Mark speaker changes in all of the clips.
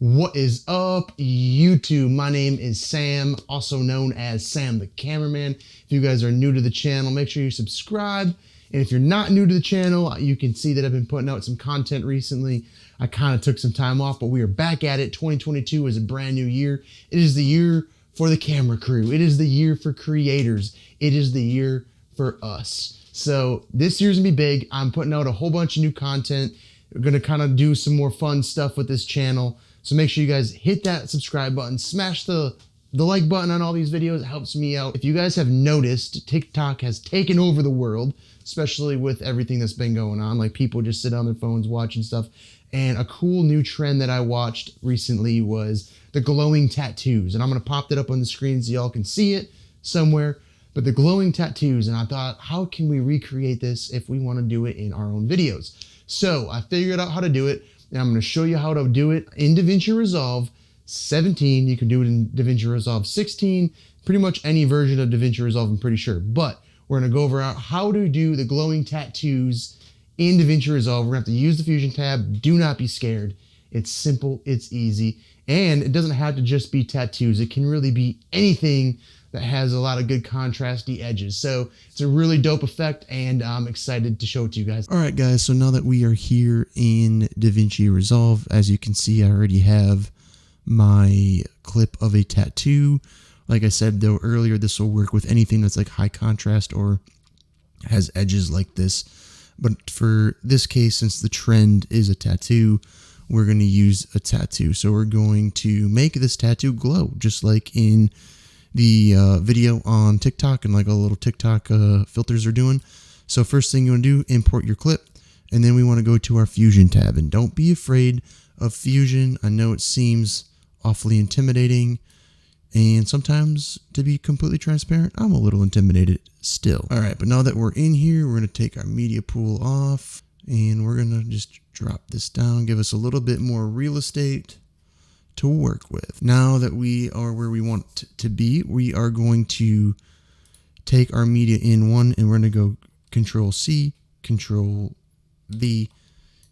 Speaker 1: What is up, YouTube? My name is Sam, also known as Sam the Cameraman. If you guys are new to the channel, make sure you subscribe. And if you're not new to the channel, you can see that I've been putting out some content recently. I kind of took some time off, but we are back at it. 2022 is a brand new year. It is the year for the camera crew. It is the year for creators. It is the year for us. So this year's gonna be big. I'm putting out a whole bunch of new content. We're gonna kind of do some more fun stuff with this channel. So make sure you guys hit that subscribe button, smash the like button on all these videos. It helps me out. If you guys have noticed, TikTok has taken over the world, especially with everything that's been going on. Like people just sit on their phones watching stuff. And a cool new trend that I watched recently was the glowing tattoos. And I'm gonna pop that up on the screen so y'all can see it somewhere. But the glowing tattoos, and I thought, how can we recreate this if we wanna do it in our own videos? So I figured out how to do it. And I'm going to show you how to do it in DaVinci Resolve 17. You can do it in DaVinci Resolve 16, pretty much any version of DaVinci Resolve, I'm pretty sure. But we're going to go over how to do the glowing tattoos in DaVinci Resolve. We're going to have to use the Fusion tab. Do not be scared. It's simple. It's easy. And it doesn't have to just be tattoos. It can really be anything that has a lot of good contrasty edges. So it's a really dope effect, and I'm excited to show it to you guys. All right, guys, so now that we are here in DaVinci Resolve, as you can see, I already have my clip of a tattoo. Like I said, though, earlier, this will work with anything that's like high contrast or has edges like this. But for this case, since the trend is a tattoo, we're going to use a tattoo. So we're going to make this tattoo glow, just like in the video on TikTok and like all the little TikTok filters are doing. So first thing you want to do, import your clip, and then we want to go to our Fusion tab. And don't be afraid of Fusion. I know it seems awfully intimidating, and sometimes, to be completely transparent, I'm a little intimidated still. All right, but now that we're in here, we're going to take our media pool off, and we're going to just drop this down, give us a little bit more real estate to work with. Now that we are where we want to be, we are going to take our media in one, and we're going to go Control C, Control V,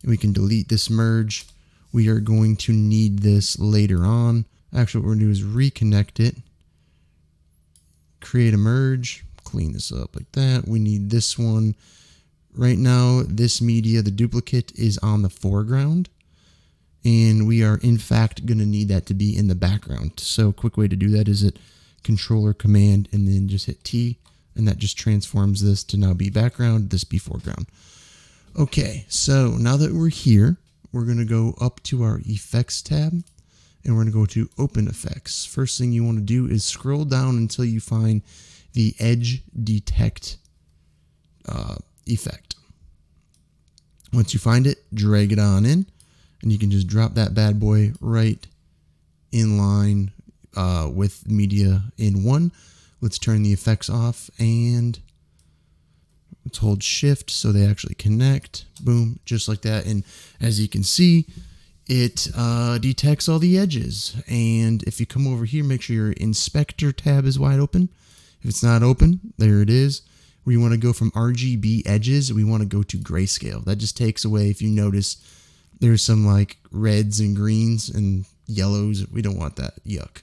Speaker 1: and we can delete this merge. We are going to need this later on. Actually, what we're going to do is reconnect it, create a merge, clean this up like that. We need this one. Right now, this media, the duplicate, is on the foreground. And we are, in fact, going to need that to be in the background. So a quick way to do that is hit Controller Command and then just hit T. And that just transforms this to now be background, this be foreground. Okay, so now that we're here, we're going to go up to our Effects tab. And we're going to go to Open Effects. First thing you want to do is scroll down until you find the Edge Detect effect. Once you find it, drag it on in. And you can just drop that bad boy right in line with media in one. Let's turn the effects off and let's hold shift so they actually connect. Boom, just like that. And as you can see, it detects all the edges. And if you come over here, make sure your inspector tab is wide open. If it's not open, there it is. We want to go from RGB edges. We want to go to grayscale. That just takes away, if you notice, there's some like reds and greens and yellows. We don't want that. Yuck.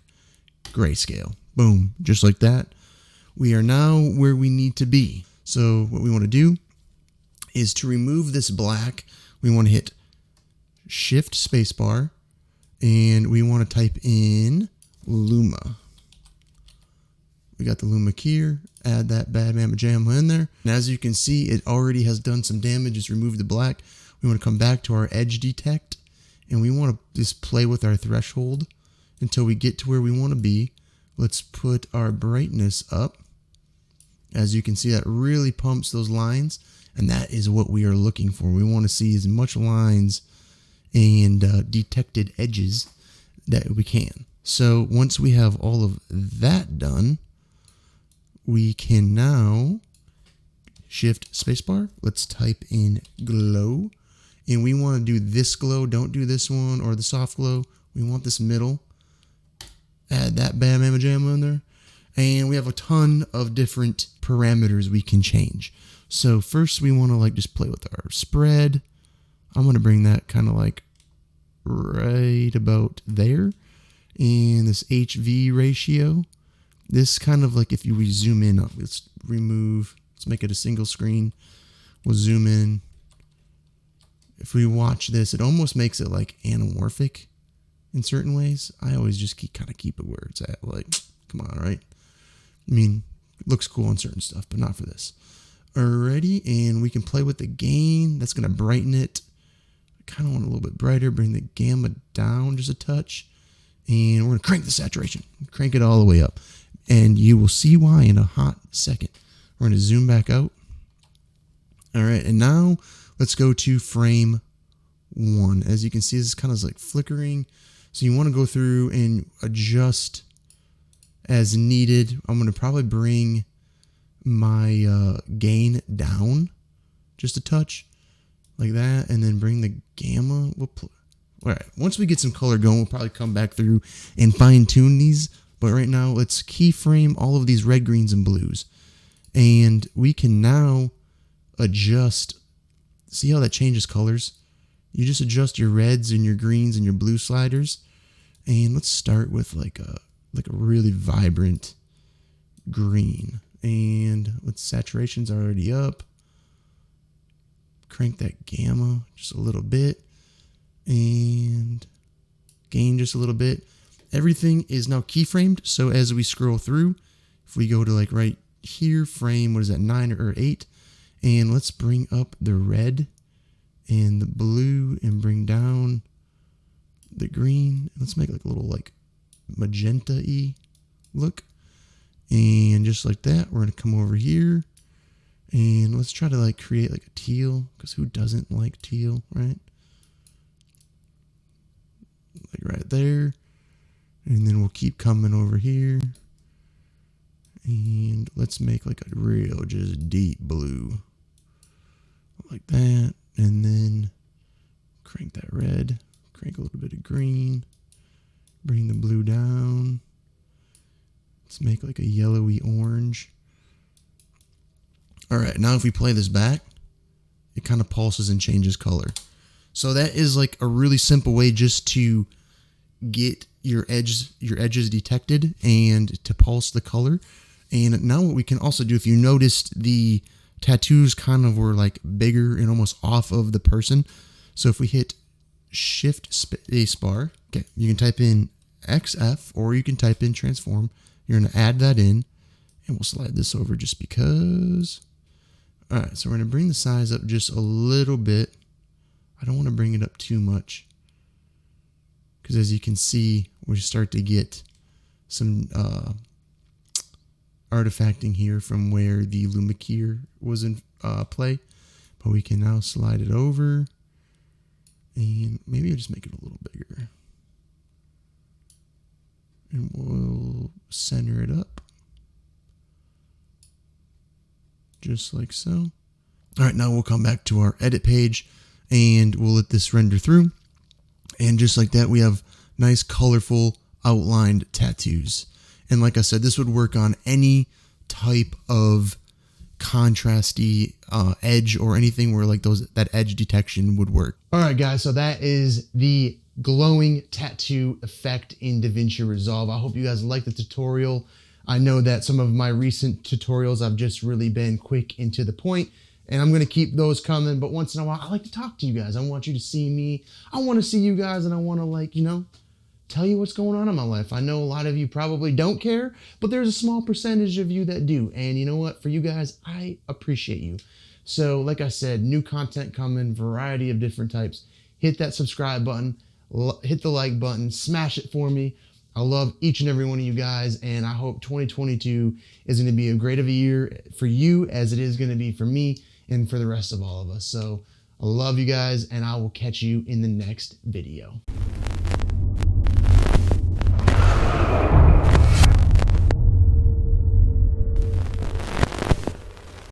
Speaker 1: Grayscale. Boom. Just like that. We are now where we need to be. So what we want to do is to remove this black, we want to hit Shift Spacebar, and we want to type in Luma. We got the Luma key here. Add that bad mamma jamma in there. And as you can see, it already has done some damage. It's removed the black. We want to come back to our edge detect, and we want to just play with our threshold until we get to where we want to be. Let's put our brightness up. As you can see, that really pumps those lines, and that is what we are looking for. We want to see as much lines and detected edges that we can. So once we have all of that done, we can now Shift Spacebar. Let's type in glow. And we want to do this glow. Don't do this one or the soft glow. We want this middle. Add that bam mamma jamma in there. And we have a ton of different parameters we can change. So first we want to like just play with our spread. I'm going to bring that kind of like right about there. And this HV ratio, this kind of like if we zoom in, let's make it a single screen. We'll zoom in. If we watch this, it almost makes it like anamorphic in certain ways. I always just kind of keep it where it's at. Like, come on, right? I mean, it looks cool on certain stuff, but not for this. Alrighty, and we can play with the gain. That's going to brighten it. I kind of want a little bit brighter. Bring the gamma down just a touch. And we're going to crank the saturation. Crank it all the way up. And you will see why in a hot second. We're going to zoom back out. All right, and now let's go to frame 1. As you can see, this is kind of like flickering. So you want to go through and adjust as needed. I'm going to probably bring my gain down just a touch like that, and then bring the gamma. All right, once we get some color going, we'll probably come back through and fine tune these. But right now, let's keyframe all of these red, greens, and blues. And we can now adjust. See how that changes colors? You just adjust your reds and your greens and your blue sliders. And let's start with like a really vibrant green. And saturation's already up. Crank that gamma just a little bit. And gain just a little bit. Everything is now keyframed. So as we scroll through, if we go to like right here, frame, what is that, 9 or 8? And let's bring up the red and the blue and bring down the green. Let's make like a little like magenta-y look. And just like that, we're going to come over here and let's try to like create like a teal, because who doesn't like teal, right? Like right there. And then we'll keep coming over here. And let's make like a real just deep blue. Like that. And then crank that red. Crank a little bit of green. Bring the blue down. Let's make like a yellowy orange. All right, now if we play this back, it kind of pulses and changes color. So that is like a really simple way just to get your edges detected and to pulse the color. And now what we can also do, if you noticed, the tattoos kind of were like bigger and almost off of the person. So if we hit Shift spacebar, okay, you can type in XF or you can type in transform. You're going to add that in, and we'll slide this over just because. All right, so we're going to bring the size up just a little bit. I don't want to bring it up too much, because as you can see, we start to get some artifacting here from where the Lumikeer was in play. But we can now slide it over, and maybe I'll just make it a little bigger. And we'll center it up. Just like so. All right, now we'll come back to our edit page and we'll let this render through. And just like that, we have nice, colorful, outlined tattoos. And like I said, this would work on any type of contrasty edge or anything where like that edge detection would work. All right, guys, so that is the glowing tattoo effect in DaVinci Resolve. I hope you guys liked the tutorial. I know that some of my recent tutorials I've just really been quick and to the point, and I'm going to keep those coming. But once in a while, I like to talk to you guys. I want you to see me. I want to see you guys, and I want to, like, you know, tell you what's going on in my life. I know a lot of you probably don't care, but there's a small percentage of you that do. And you know what? For you guys, I appreciate you. So like I said, new content coming, variety of different types. Hit that subscribe button, hit the like button, smash it for me. I love each and every one of you guys, and I hope 2022 is going to be as great of a year for you as it is going to be for me and for the rest of all of us. So I love you guys, and I will catch you in the next video.